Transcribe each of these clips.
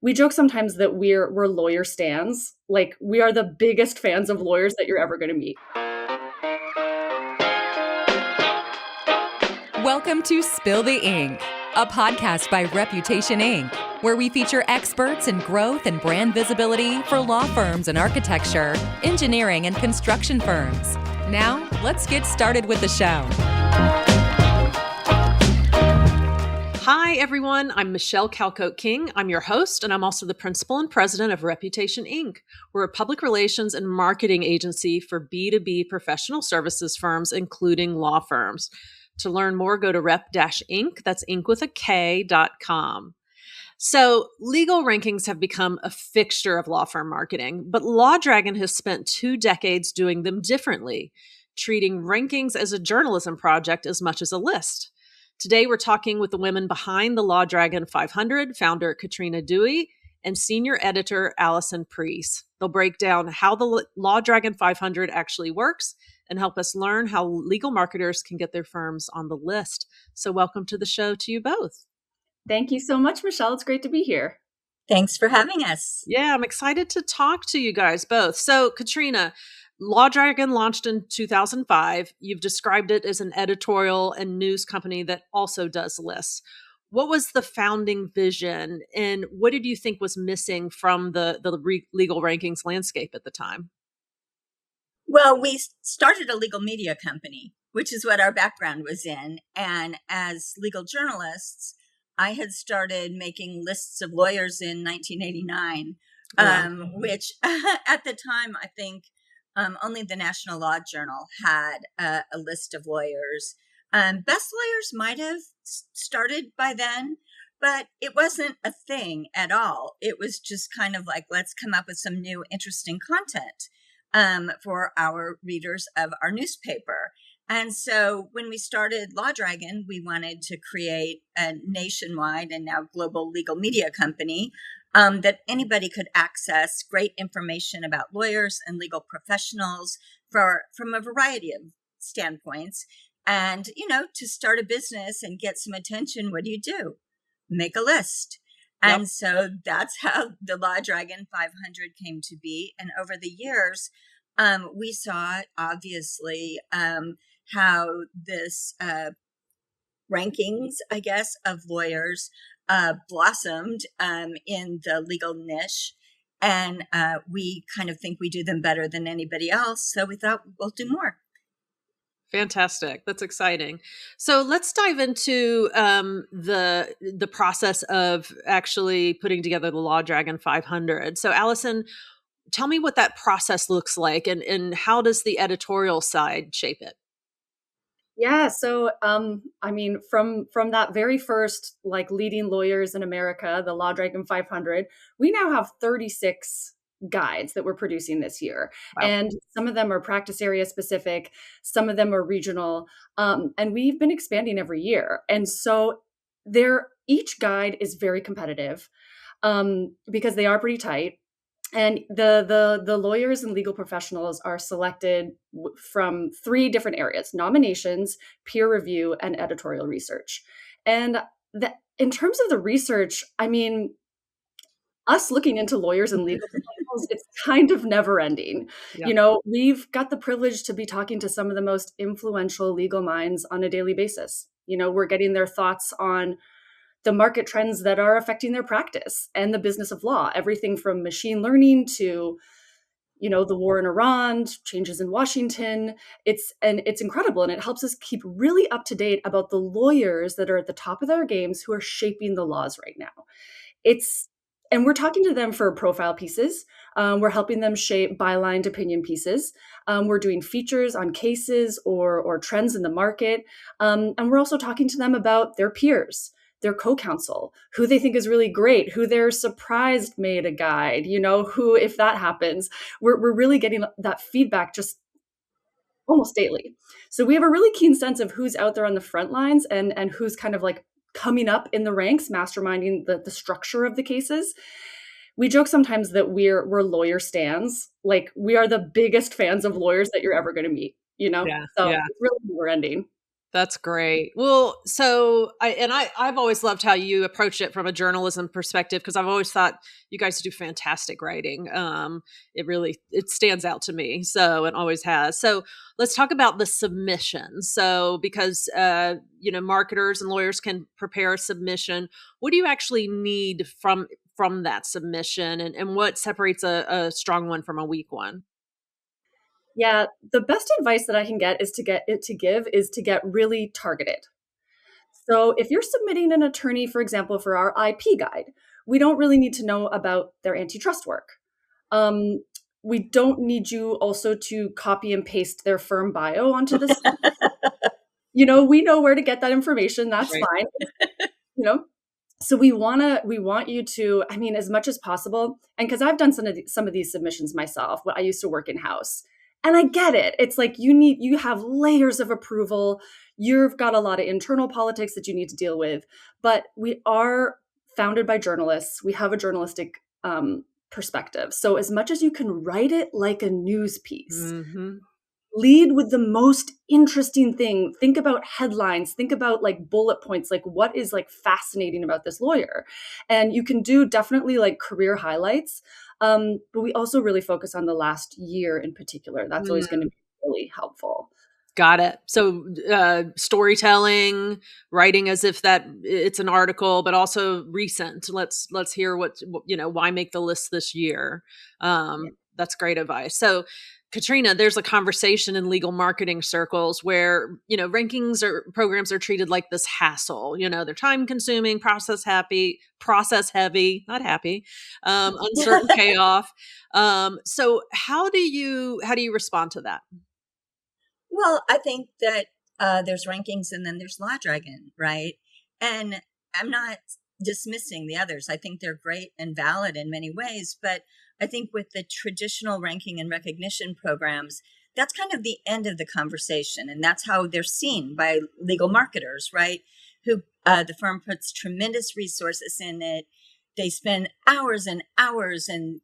We joke sometimes that we're lawyer stans. Like, we are the biggest fans of lawyers that you're ever going to meet. Welcome to Spill the Ink, a podcast by Reputation Inc., where we feature experts in growth and brand visibility for law firms and architecture, engineering, and construction firms. Now, let's get started with the show. Hi, everyone. I'm Michelle Calcote King. I'm your host, and I'm also the principal and president of Reputation Inc. We're a public relations and marketing agency for B2B professional services firms, including law firms. To learn more, go to rep-inc, that's Inc with a K.com. So legal rankings have become a fixture of law firm marketing, but Lawdragon has spent 2 decades doing them differently, treating rankings as a journalism project as much as a list. Today, we're talking with the women behind the Lawdragon 500, founder Katrina Dewey and senior editor Alison Preece. They'll break down how the Lawdragon 500 actually works and help us learn how legal marketers can get their firms on the list. So welcome to the show to you both. Thank you so much, Michelle. It's great to be here. Thanks for having us. Yeah, I'm excited to talk to you guys both. So, Katrina, Lawdragon launched in 2005. You've described it as an editorial and news company that also does lists. What was the founding vision, and what did you think was missing from the legal rankings landscape at the time? Well, we started a legal media company, which is what our background was in. And as legal journalists, I had started making lists of lawyers in 1989, which at the time, I think, only the National Law Journal had a list of lawyers. Best Lawyers might have started by then, but it wasn't a thing at all. It was just kind of like, let's come up with some new interesting content for our readers of our newspaper. And so when we started Lawdragon, we wanted to create a nationwide and now global legal media company that anybody could access great information about lawyers and legal professionals from a variety of standpoints. And, to start a business and get some attention, what do? Make a list. Yep. And so that's how the Lawdragon 500 came to be. And over the years, we saw, obviously, how this rankings, I guess, of lawyers blossomed in the legal niche. And we kind of think we do them better than anybody else. So we thought we'll do more. Fantastic. That's exciting. So let's dive into the process of actually putting together the Lawdragon 500. So Alison, tell me what that process looks like and how does the editorial side shape it? Yeah. So, from that very first, leading lawyers in America, the Lawdragon 500, we now have 36 guides that we're producing this year. Wow. And some of them are practice area specific, some of them are regional, and we've been expanding every year. And so each guide is very competitive because they are pretty tight. And the lawyers and legal professionals are selected from 3 different areas: nominations, peer review, and editorial research. And in terms of the research, us looking into lawyers and legal professionals, it's kind of never ending. Yeah. We've got the privilege to be talking to some of the most influential legal minds on a daily basis. We're getting their thoughts on the market trends that are affecting their practice and the business of law, everything from machine learning to, the war in Iran, changes in Washington. It's incredible. And it helps us keep really up to date about the lawyers that are at the top of their games who are shaping the laws right now. And we're talking to them for profile pieces. We're helping them shape bylined opinion pieces. We're doing features on cases or trends in the market. And we're also talking to them about their peers, their co-counsel, who they think is really great, who they're surprised made a guide, who, if that happens, we're really getting that feedback just almost daily. So we have a really keen sense of who's out there on the front lines and who's kind of coming up in the ranks, masterminding the structure of the cases. We joke sometimes that we're lawyer stans. We are the biggest fans of lawyers that you're ever going to meet, Yeah, so yeah. it's really never ending. That's great. Well, so I've always loved how you approach it from a journalism perspective, because I've always thought you guys do fantastic writing. It stands out to me. So it always has. So let's talk about the submission. So because marketers and lawyers can prepare a submission, what do you actually need from that submission, and what separates a strong one from a weak one? Yeah, the best advice that I can get is to get really targeted. So if you're submitting an attorney, for example, for our IP guide, we don't really need to know about their antitrust work. Um, we don't need you also to copy and paste their firm bio onto this. We know where to get that information. That's Right. fine. You know, so we want you to, I mean, as much as possible. And because I've done some of these submissions myself, I used to work in house, and I get it. It's like you have layers of approval. You've got a lot of internal politics that you need to deal with, but we are founded by journalists. We have a journalistic perspective. So as much as you can write it like a news piece, Mm-hmm. lead with the most interesting thing. Think about headlines, think about like bullet points, like what is like fascinating about this lawyer. And you can do definitely like career highlights. But we also really focus on the last year in particular. That's always going to be really helpful. Got it. So storytelling, writing as if that it's an article, but also recent. Let's hear why make the list this year. That's great advice. So Katrina, there's a conversation in legal marketing circles where, rankings or programs are treated like this hassle. They're time consuming, process heavy, not happy, uncertain payoff. So how do you respond to that? Well, I think that there's rankings and then there's Lawdragon, right? And I'm not dismissing the others. I think they're great and valid in many ways. But I think with the traditional ranking and recognition programs, that's kind of the end of the conversation. And that's how they're seen by legal marketers, right? Who the firm puts tremendous resources in it. They spend hours and hours and,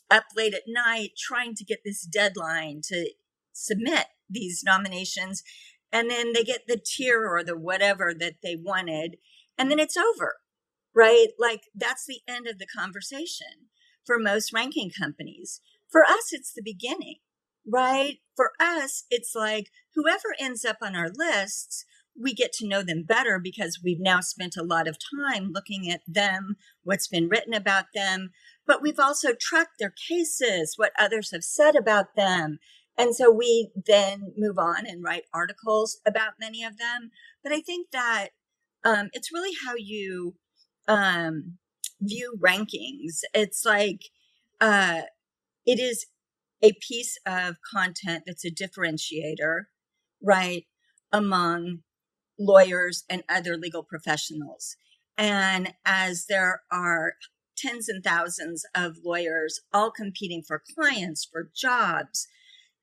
up late at night trying to get this deadline to submit these nominations, and then they get the tier or the whatever that they wanted, and then it's over, right? Like that's the end of the conversation for most ranking companies. For us, it's the beginning, right? For us, it's like whoever ends up on our lists, we get to know them better because we've now spent a lot of time looking at them, what's been written about them, but we've also tracked their cases, what others have said about them. And so we then move on and write articles about many of them. But I think that it's really how you view rankings. It's like it is a piece of content that's a differentiator, right, among lawyers and other legal professionals. And as there are tens and thousands of lawyers all competing for clients, for jobs,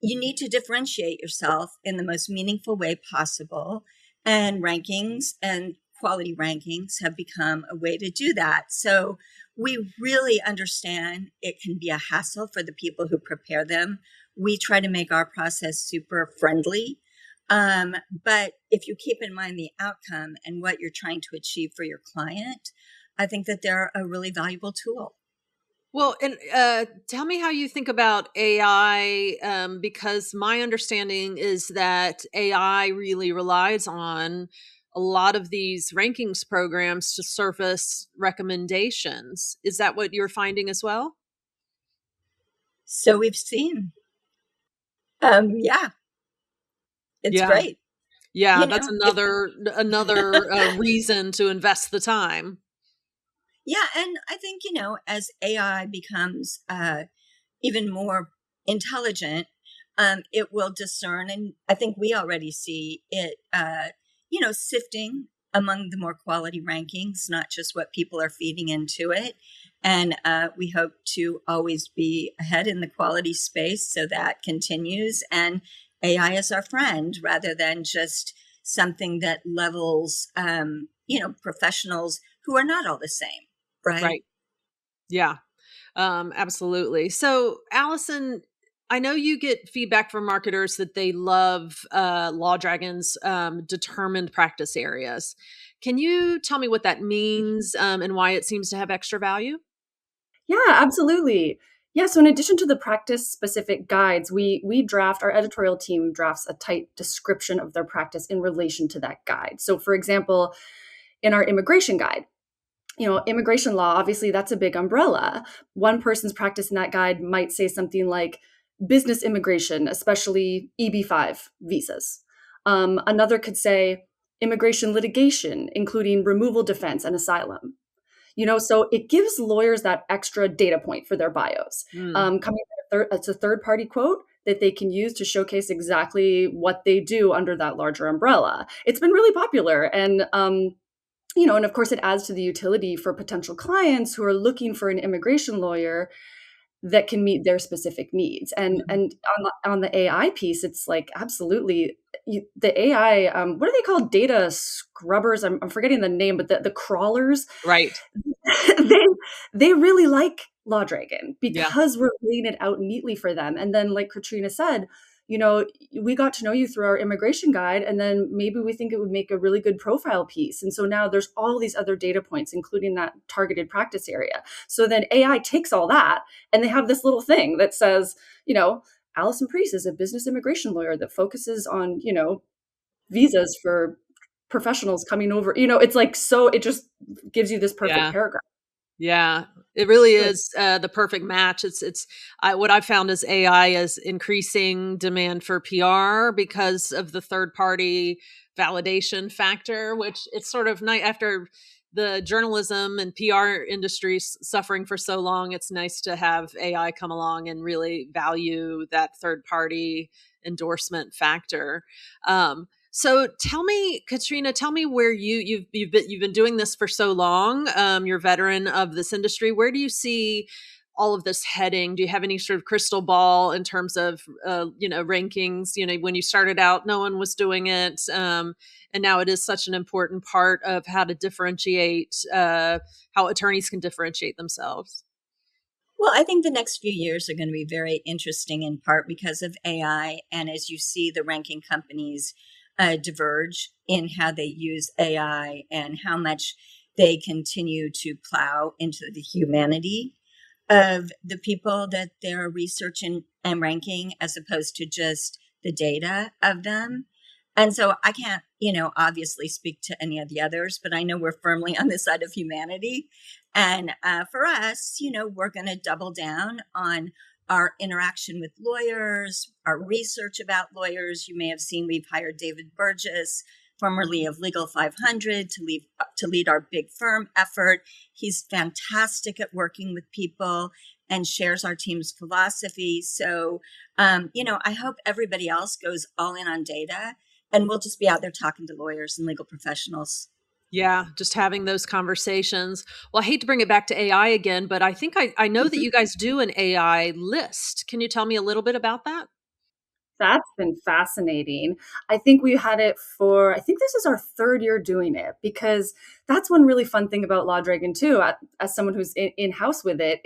you need to differentiate yourself in the most meaningful way possible. And rankings and quality rankings have become a way to do that. So we really understand it can be a hassle for the people who prepare them. We try to make our process super friendly. But if you keep in mind the outcome and what you're trying to achieve for your client, I think that they're a really valuable tool. Well, and tell me how you think about AI, because my understanding is that AI really relies on a lot of these rankings programs to surface recommendations. Is that what you're finding as well? So we've seen. Yeah, it's Yeah. great. Yeah, that's another reason to invest the time. Yeah, and I think, as AI becomes even more intelligent, it will discern, and I think we already see it, sifting among the more quality rankings, not just what people are feeding into it. And we hope to always be ahead in the quality space, so that continues. And AI is our friend rather than just something that levels, professionals who are not all the same. Right. Yeah. Absolutely. So, Alison, I know you get feedback from marketers that they love Lawdragon's determined practice areas. Can you tell me what that means and why it seems to have extra value? Yeah, absolutely. Yeah, so in addition to the practice specific guides, we draft, our editorial team drafts a tight description of their practice in relation to that guide. So for example, in our immigration guide, immigration law, obviously that's a big umbrella. One person's practice in that guide might say something like business immigration, especially EB-5 visas. Another could say immigration litigation, including removal defense and asylum. So it gives lawyers that extra data point for their bios. It's a third party quote that they can use to showcase exactly what they do under that larger umbrella. It's been really popular. And of course, it adds to the utility for potential clients who are looking for an immigration lawyer that can meet their specific needs. And on the AI piece, it's like absolutely the AI. What are they called? Data scrubbers. I'm forgetting the name, but the crawlers. Right. they really like Lawdragon Yeah. because we're laying it out neatly for them. And then, like Katrina said, we got to know you through our immigration guide, and then maybe we think it would make a really good profile piece. And so now there's all these other data points, including that targeted practice area. So then AI takes all that, and they have this little thing that says, Alison Preece is a business immigration lawyer that focuses on, visas for professionals coming over. It's like, so it just gives you this perfect paragraph. Yeah, it really is the perfect match. What I've found is AI is increasing demand for PR because of the third party validation factor, which it's sort of nice after the journalism and PR industries suffering for so long. It's nice to have AI come along and really value that third party endorsement factor. So tell me, Katrina, where you've been doing this for so long. You're a veteran of this industry. Where do you see all of this heading? Do you have any sort of crystal ball in terms of rankings? When you started out, no one was doing it, and now it is such an important part of how to differentiate, how attorneys can differentiate themselves. Well, I think the next few years are going to be very interesting in part because of AI. And as you see the ranking companies diverge in how they use AI and how much they continue to plow into the humanity of the people that they're researching and ranking as opposed to just the data of them. And so I can't, obviously speak to any of the others, but I know we're firmly on the side of humanity. And for us, we're going to double down on our interaction with lawyers, our research about lawyers. You may have seen we've hired David Burgess, formerly of Legal 500, to lead our big firm effort. He's fantastic at working with people and shares our team's philosophy. So, I hope everybody else goes all in on data, and we'll just be out there talking to lawyers and legal professionals. Yeah, just having those conversations. Well, I hate to bring it back to AI again, but I think I know that you guys do an AI list. Can you tell me a little bit about that? That's been fascinating. I think I think this is our third year doing it, because that's one really fun thing about Lawdragon too. As someone who's in-house with it,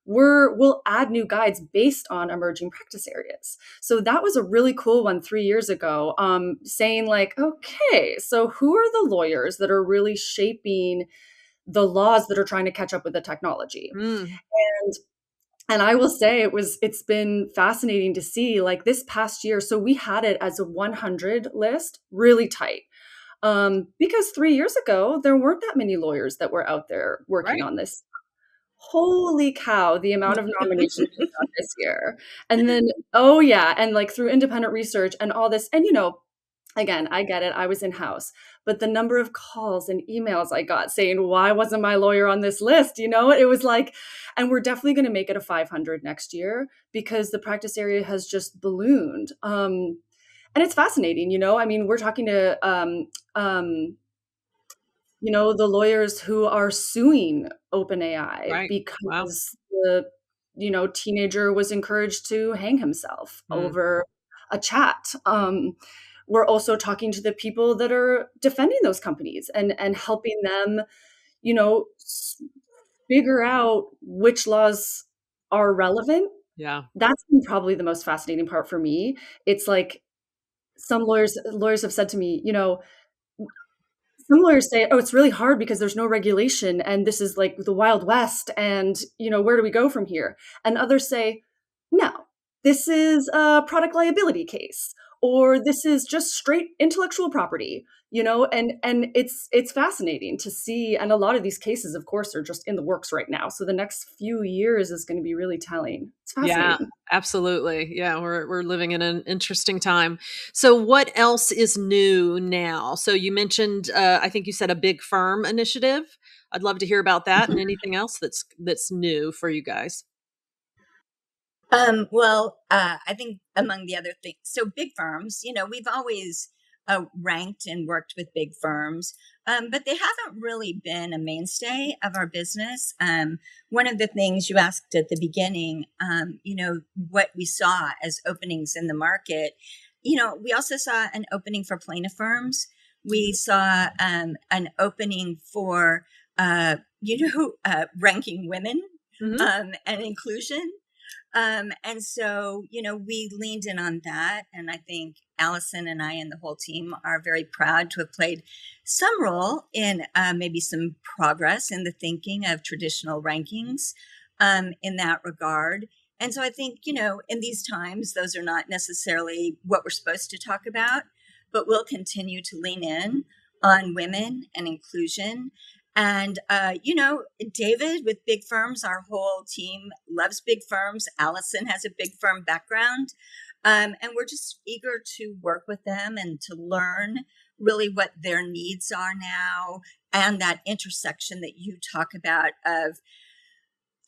we'll add new guides based on emerging practice areas. So that was a really cool one 3 years ago, saying like, okay, so who are the lawyers that are really shaping the laws that are trying to catch up with the technology? And I will say it's been fascinating to see, like this past year. So we had it as a 100 list, really tight. Because 3 years ago, there weren't that many lawyers that were out there working on this. Holy cow, the amount of nominations we got this year. And then, oh yeah, and like through independent research and all this, and again, I get it, I was in-house, but the number of calls and emails I got saying, why wasn't my lawyer on this list? It was like, and we're definitely going to make it a 500 next year because the practice area has just ballooned. And it's fascinating, I mean, we're talking to, the lawyers who are suing OpenAI because the teenager was encouraged to hang himself over a chat. We're also talking to the people that are defending those companies and helping them, figure out which laws are relevant Yeah. That's been probably the most fascinating part for me. It's like some lawyers have said to me, some lawyers say, "Oh, it's really hard because there's no regulation and this is like the Wild West and, where do we go from here?" And others say, "No, this is a product liability case or this is just straight intellectual property." And it's fascinating to see, and a lot of these cases of course are just in the works right now. So the next few years is going to be really telling. It's Yeah, fascinating. absolutely. Yeah, we're living in an interesting time. So what else is new now? So you mentioned I think you said a big firm initiative. I'd love to hear about that and anything else that's new for you guys. I think among the other things, so big firms, we've always ranked and worked with big firms, but they haven't really been a mainstay of our business. One of the things you asked at the beginning, what we saw as openings in the market, we also saw an opening for plaintiff firms. We saw an opening for, ranking women Hmm. and inclusion. And so, we leaned in on that. And I think Alison and I and the whole team are very proud to have played some role in maybe some progress in the thinking of traditional rankings in that regard. And so I think, in these times, those are not necessarily what we're supposed to talk about, but we'll continue to lean in on women and inclusion. And, David with big firms, our whole team loves big firms. Alison has a big firm background. And we're just eager to work with them and to learn really what their needs are now and that intersection that you talk about of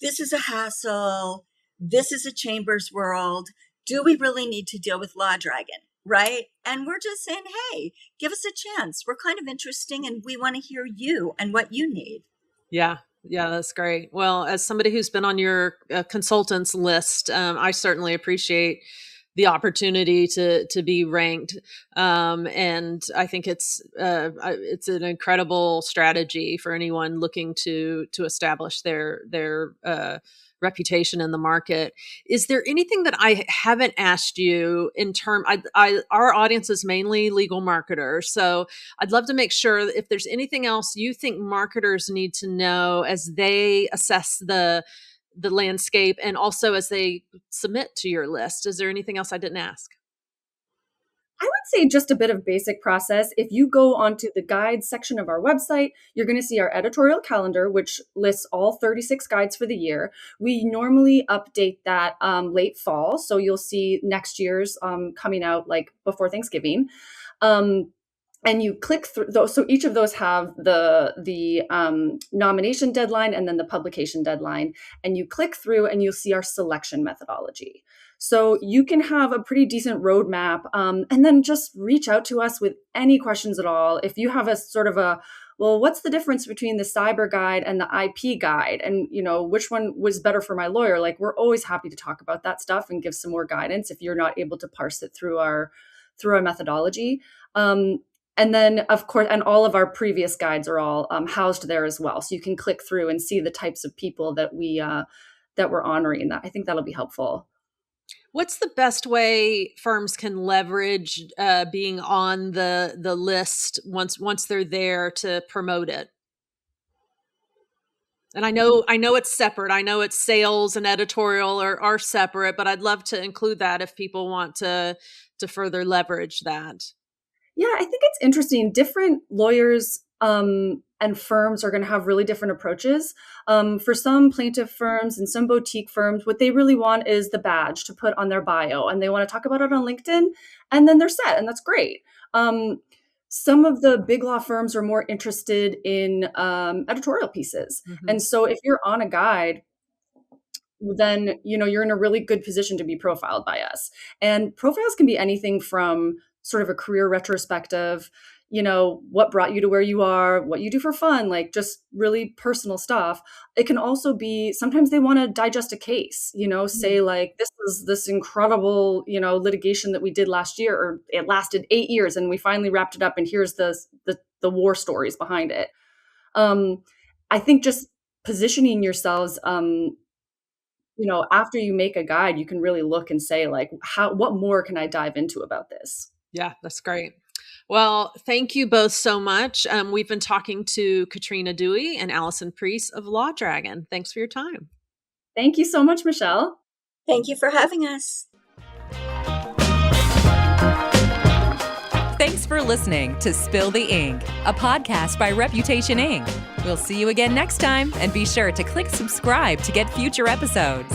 this is a hassle, this is a chambers world. Do we really need to deal with Lawdragon? Right. And we're just saying, hey, give us a chance. We're kind of interesting and we want to hear you and what you need. Yeah. Yeah, that's great. Well, as somebody who's been on your consultants list, I certainly appreciate the opportunity to be ranked, and I think it's an incredible strategy for anyone looking to establish their reputation in the market. Is there anything that I haven't asked you in term? Our audience is mainly legal marketers, so I'd love to make sure that if there's anything else you think marketers need to know as they assess the landscape and also as they submit to your list. Is there anything else I didn't ask? I would say just a bit of basic process. If you go onto the guides section of our website, you're going to see our editorial calendar, which lists all 36 guides for the year. We normally update that late fall. So you'll see next year's coming out like before Thanksgiving. Um, and you click through those. So each of those have the nomination deadline and then the publication deadline. And you click through and you'll see our selection methodology. So you can have a pretty decent roadmap, and then just reach out to us with any questions at all. If you have a sort of well, what's the difference between the cyber guide and the IP guide? And, which one was better for my lawyer? Like, we're always happy to talk about that stuff and give some more guidance if you're not able to parse it through our methodology. And then, of course, and all of our previous guides are all housed there as well. So you can click through and see the types of people that we're honoring. That I think that'll be helpful. What's the best way firms can leverage being on the list once they're there to promote it? And I know it's separate. I know it's sales and editorial are separate, but I'd love to include that if people want to further leverage that. Yeah, I think it's interesting. Different lawyers and firms are going to have really different approaches. For some plaintiff firms and some boutique firms, what they really want is the badge to put on their bio, and they want to talk about it on LinkedIn, and then they're set, and that's great. Some of the big law firms are more interested in editorial pieces. Mm-hmm. And so if you're on a guide, then you're in a really good position to be profiled by us. And profiles can be anything from sort of a career retrospective, what brought you to where you are, what you do for fun, like just really personal stuff. It can also be, sometimes they want to digest a case, say like, this is this incredible, litigation that we did last year, or it lasted 8 years and we finally wrapped it up. And here's the war stories behind it. I think just positioning yourselves after you make a guide, you can really look and say, like, what more can I dive into about this? Yeah, that's great. Well, thank you both so much. We've been talking to Katrina Dewey and Alison Preece of Lawdragon. Thanks for your time. Thank you so much, Michelle. Thank you for having us. Thanks for listening to Spill the Ink, a podcast by Reputation Inc. We'll see you again next time, and be sure to click subscribe to get future episodes.